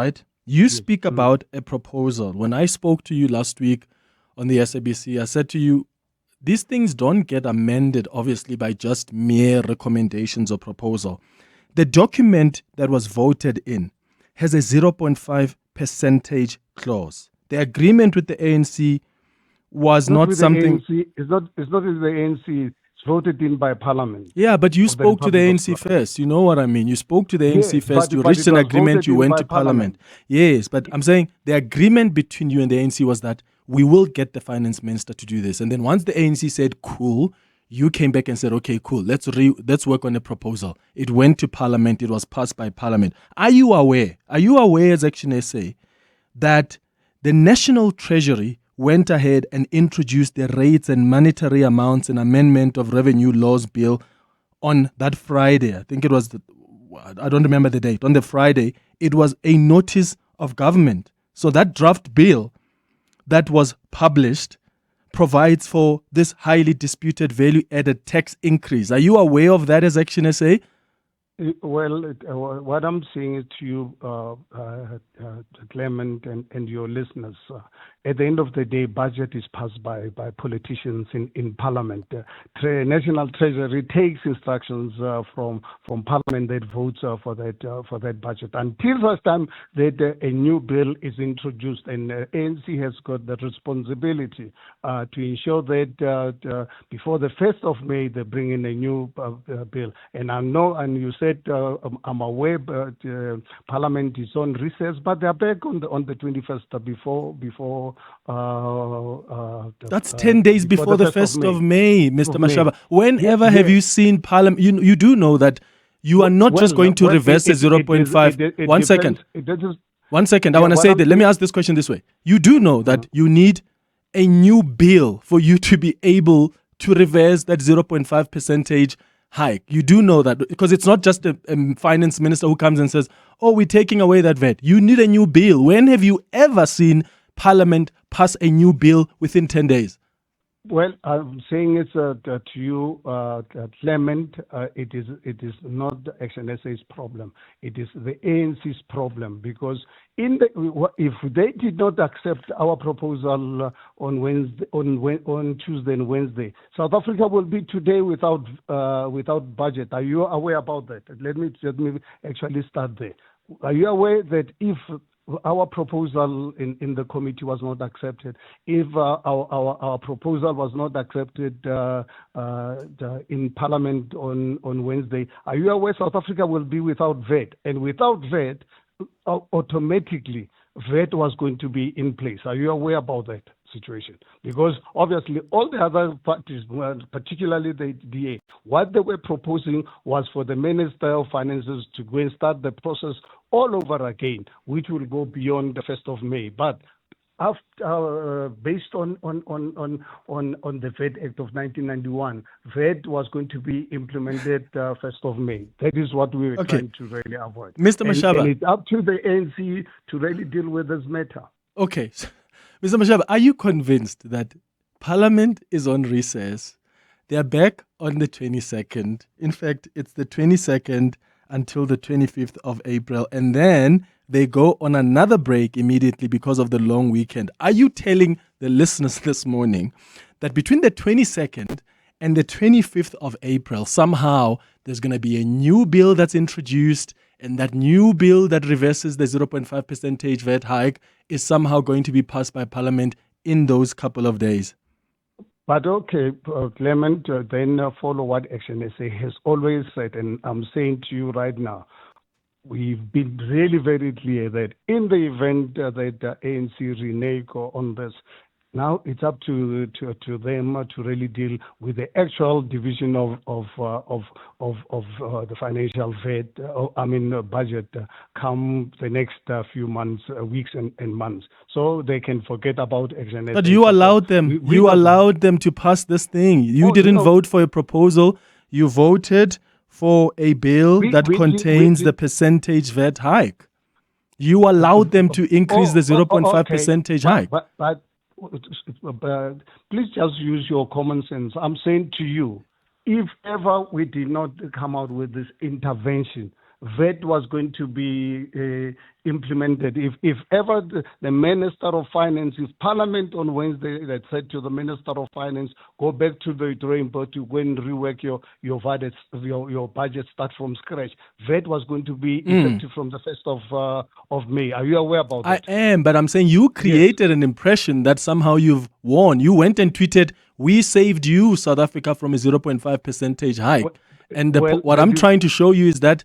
right? You Yes. speak about a proposal. When I spoke to you last week on the SABC, I said to you, these things don't get amended, obviously, by just mere recommendations or proposal. The document that was voted in has a 0.5 percentage clause. The agreement with the ANC was Not not with the something. ANC. It's not with the ANC. It's voted in by Parliament Yeah, but you of the spoke to the Republic of ANC South Africa. first. You know what I mean? You spoke to the ANC Yes, first. You but reached it an was agreement. voted You in went by to Parliament. Parliament. Yes, but I'm saying the agreement between you and the ANC was that we will get the finance minister to do this. And then once the ANC said, cool, you came back and said, okay, cool, let's work on a proposal. It went to Parliament. It was passed by Parliament. Are you aware as ActionSA, that the National Treasury went ahead and introduced the rates and monetary amounts and amendment of revenue laws bill on that Friday? I think it was, I don't remember the date. On the Friday, it was a notice of government. So that draft bill that was published provides for this highly disputed value-added tax increase. Are you aware of that as ActionSA? Well, what I'm saying is to you, Clement, and your listeners, at the end of the day, budget is passed by politicians in Parliament. National Treasury takes instructions from Parliament that votes for that budget. Until such time that a new bill is introduced, and ANC has got the responsibility to ensure that before the 1st of May they bring in a new bill. And I know, and you said, I'm aware, Parliament is on recess, but they're back on the 21st before. That's 10 days before the 1st of May, Mr. Mashaba. Whenever have you seen Parliament? You do know that you are not just going to reverse the 0.5. 1 second. One second. I want to say that. Let me ask this question this way. You do know that you need a new bill for you to be able to reverse that 0.5 percentage hike. You do know that, because it's not just a finance minister who comes and says, oh, we're taking away that VAT. You need a new bill. When have you ever seen Parliament pass a new bill within 10 days? Well, I'm saying it's to you, Clement, it is not ActionSA's problem. It is the ANC's problem, because if they did not accept our proposal on Tuesday and Wednesday, South Africa will be today without budget. Are you aware about that? Let me actually start there. Are you aware that if our proposal in the committee was not accepted, if our proposal was not accepted in Parliament on Wednesday, are you aware South Africa will be without VAT? And without VAT, automatically, VAT was going to be in place. Are you aware about that situation? Because obviously all the other parties, particularly the DA, what they were proposing was for the Minister of Finances to go and start the process all over again, which will go beyond the 1st of May. But after, based on the VAT Act of 1991, VAT was going to be implemented 1st of May. That is what we were trying to really avoid. Mr. Mashaba. And it's up to the ANC to really deal with this matter. Okay. Mr. Mashaba, are you convinced that Parliament is on recess? They are back on the 22nd. In fact, it's the 22nd until the 25th of April. And then they go on another break immediately because of the long weekend. Are you telling the listeners this morning that between the 22nd and the 25th of April, somehow there's going to be a new bill that's introduced, and that new bill that reverses the 0.5 percentage VAT hike is somehow going to be passed by Parliament in those couple of days? But okay, Clement, then follow what ActionSA has always said, and I'm saying to you right now, we've been really very clear that in the event that the ANC renege on this, now it's up to them to really deal with the actual division of the financial budget come the next few months, weeks and months. So they can forget about ActionSA. But you allowed them. You allowed them to pass this thing. You didn't vote for a proposal. You voted for a bill that contains the percentage VAT hike. You allowed them to increase the 0.5 percentage hike. But please just use your common sense. I'm saying to you, if ever we did not come out with this intervention, VAT was going to be implemented. If ever the Minister of Finance, if Parliament on Wednesday had said to the Minister of Finance, go back to the drawing board to go and rework your budget, start from scratch, VAT was going to be effective from the 1st of May. Are you aware about that? I am, but I'm saying you created an impression that somehow you've won. You went and tweeted, "We saved you, South Africa, from a 0.5 percentage hike." What I'm trying to show you is that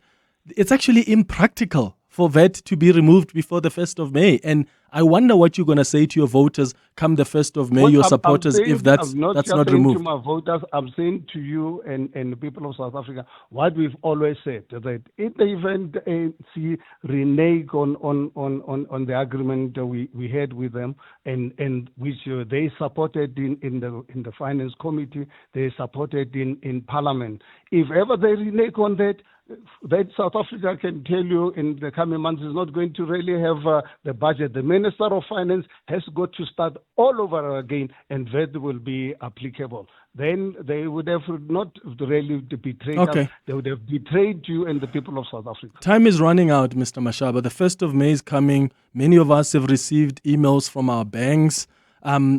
it's actually impractical for VAT to be removed before the 1st of May. And I wonder what you're going to say to your voters come the 1st of May, your supporters, if that's not removed. To my voters, I'm saying to you and the people of South Africa what we've always said, that in the event the ANC renege on the agreement we had with them, and which they supported in the Finance Committee, they supported in Parliament. If ever they renege on that South Africa can tell you in the coming months is not going to really have the budget. The Minister of Finance has got to start all over again, and that will be applicable. Then they would have not really betrayed us. They would have betrayed you and the people of South Africa. Time is running out, Mr. Mashaba. The 1st of May is coming. Many of us have received emails from our banks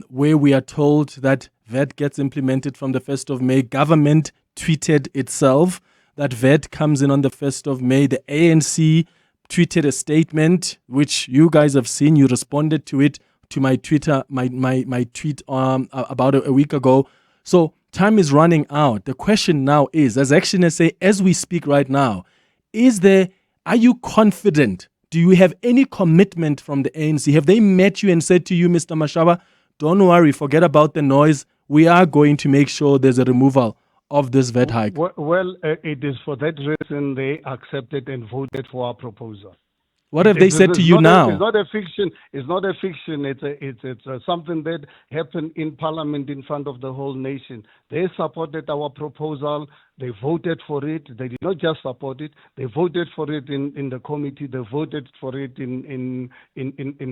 where we are told that VAT gets implemented from the 1st of May. Government tweeted itself that VAT comes in on the 1st of May. The ANC tweeted a statement, which you guys have seen. You responded to it, to my Twitter, my tweet about a week ago. So time is running out. The question now is, as ActionSA, as we speak right now, are you confident? Do you have any commitment from the ANC? Have they met you and said to you, Mr. Mashaba, don't worry, forget about the noise. We are going to make sure there's a removal of this VAT hike? Well, it is for that reason they accepted and voted for our proposal. What have they said to you now? It's not a fiction. It's not a fiction. It's something that happened in Parliament in front of the whole nation. They supported our proposal. They voted for it. They did not just support it. They voted for it in the committee. They voted for it in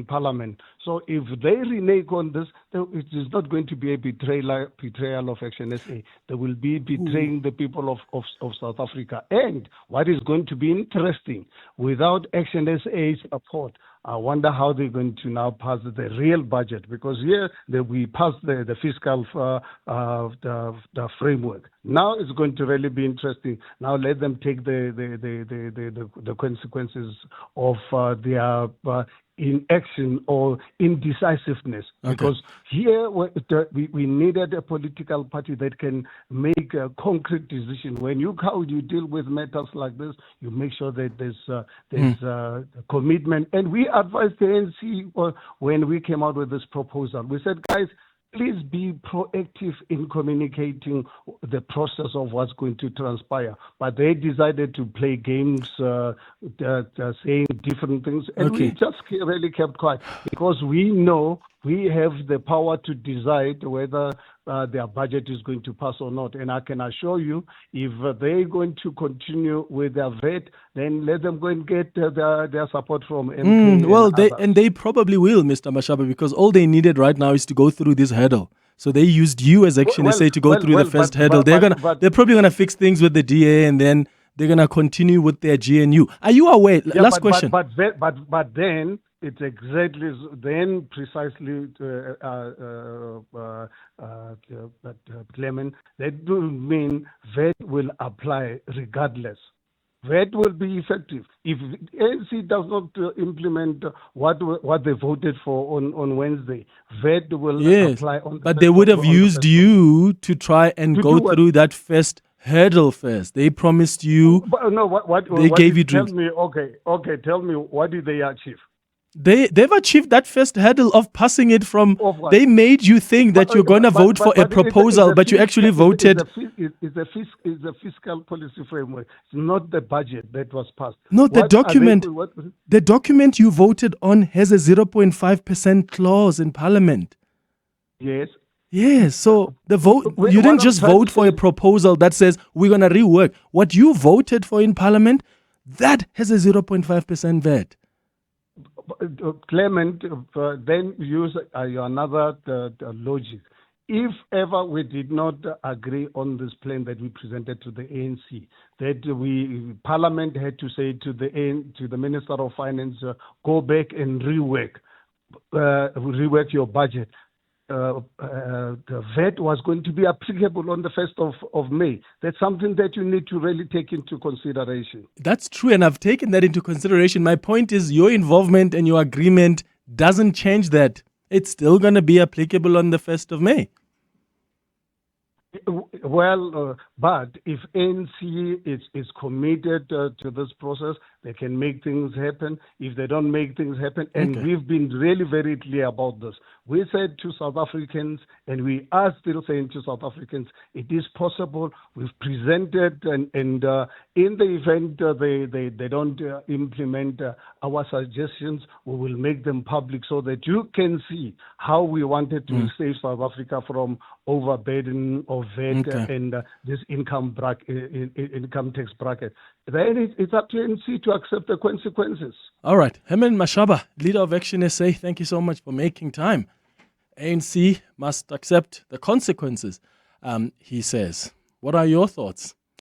Parliament. So if they renege on this, it is not going to be a betrayal of ActionSA. They will be betraying the people of South Africa. And what is going to be interesting, without ActionSA's support, I wonder how they're going to now pass the real budget, because here we passed the fiscal the framework. Now it's going to really be interesting. Now let them take the consequences of their inaction or indecisiveness. Because here we needed a political party that can make a concrete decision. When you deal with matters like this, you make sure that there's commitment. And we advised the ANC when we came out with this proposal. We said, guys, please be proactive in communicating the process of what's going to transpire. But they decided to play games, saying different things. And we just really kept quiet, because we know we have the power to decide whether their budget is going to pass or not. And I can assure you, if they're going to continue with their VAT, then let them go and get their support from MK. They probably will, Mr. Mashaba, because all they needed right now is to go through this hurdle. So they used you as ActionSA to go through the first hurdle. They're probably gonna fix things with the DA, and then they're gonna continue with their GNU. Are you aware? Last question. But then it's exactly then precisely, Clement, that will mean VAT will apply regardless. VAT will be effective. If ANC does not implement what they voted for on Wednesday, VAT will apply on the But they would have used you to try and go through that first hurdle first. They promised you. But no, they gave you drinks. Tell me, okay, tell me, what did they achieve? They've achieved that first hurdle of passing it from. They made you think that you're going to vote for a proposal, but you actually voted. It's a fiscal policy framework. It's not the budget that was passed. No, the document you voted on has a 0.5% clause in Parliament. Yes. Yes, so the vote, you didn't just vote for a proposal that says we're going to rework. What you voted for in Parliament, that has a 0.5% VAT. Clement, then use another logic. if ever we did not agree on this plan that we presented to the ANC, that Parliament had to say to the Minister of Finance, go back and rework your budget. The VAT was going to be applicable on the 1st of May. That's something that you need to really take into consideration. That's true, and I've taken that into consideration. My point is your involvement and your agreement doesn't change that. It's still going to be applicable on the 1st of May. Well, but if ANC is committed to this process, they can make things happen. If they don't make things happen, and we've been really very clear about this. We said to South Africans, and we are still saying to South Africans, it is possible. We've presented, and in the event they don't implement our suggestions, we will make them public so that you can see how we wanted to save South Africa from overburden of VAT and this income tax bracket. Then it's up to ANC to accept the consequences. All right. Herman Mashaba, leader of ActionSA, thank you so much for making time. ANC must accept the consequences, he says. What are your thoughts?